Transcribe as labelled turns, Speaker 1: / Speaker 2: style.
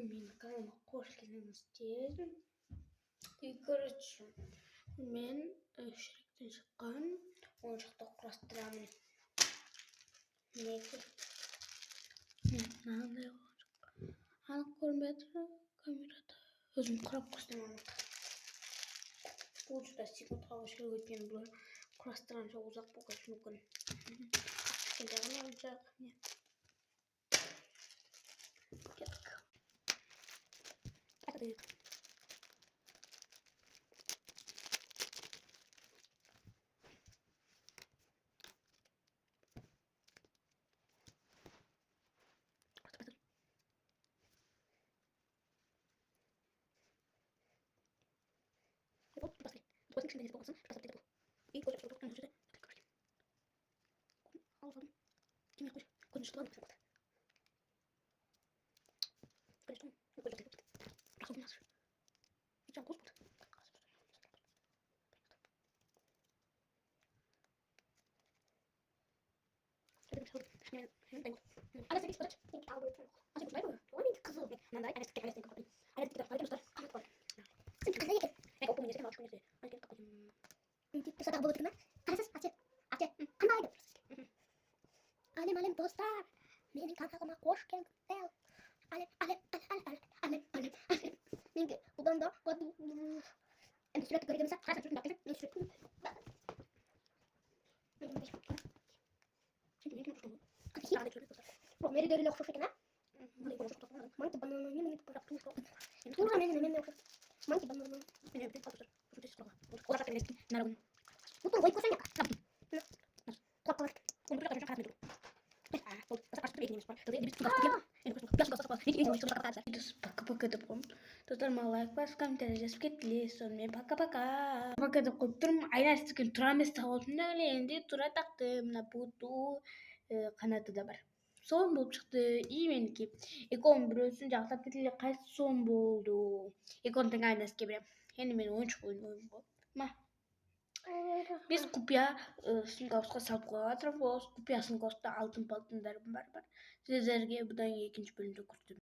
Speaker 1: Min kanal koskinen stegen. Короче, мен шректен шыққан, он жақта құрастырамын. Неге? Мынандай анық көрмеді камерада. Өзім құрап көрсетемін анық. Полчаса секундқа өшіріп өткен бұл құрастыранша ұзақ болуы мүмкін. Кішкентай ғана ұзақ. Кеттік. Қайтайық. Кішкентай болғансын, жасап кетеді бұл. И көзіп тұрып тұрып, жүрді. Алғам. Кеме қойшы. Көзін шытылған деп болды. Көзін көзіп кетеді. Рақыл демес. Итжан қос болды. Ана сәбес қыдач. Ана сәбес қыдай бұл. Оның қызыл. Мынандай әместік әместік қапын. Әместік қапын ұстар. Қамет қой. Сен қандай екен? Мен оқуын ескерім алып көрінесе. Анкен қапын. Садағы болып өткен ме? Қарасыз, Ате. Қандай деп тұрсыз? Алем достар. Менің каналыма қош келдіңіздер. Алем. Менге бұдан да енді суретті көре демесе, қарасыз жүрдім бақылып, мен суреттім. Мери дөрілі оқшош екен, а? Манки бананы, мен бұрақ туыш болған. Туыға мен оқшош. Манки бананы. Мен өбден қалып жүр. Жүрдесі сұраға. Олар жақты келескен, нарығын. Бұтын ойып көрсен яқа. Қаптым. Құлап қалар. Оны бұрақ жүрген қарап медіру. Болды. Баса қаршықты бекінеміз бар. Пока-пока деп қойым. Достарыма лайк басып, комментарий жазып кетілесіз. Сонымен пока-пока. Пока деп қойып тұрмын. Айнар істеген тұра емес тағылдың әлемде тұра тақты. Мына бұту қанаты да бар. Сон болып шықты. И менікі. Еконың біреусін жақтап кетілі қайсы сон болды. Еконың тең айнаске берем. Енді мен ойыншық ойын болды. Ма? Biz құпия сумгауысқа салып қойған жатырмыз. Құпия сумгауыста алтын палтындарым бар. Сіздерге бұдан екінші бөлімде көрсетемін.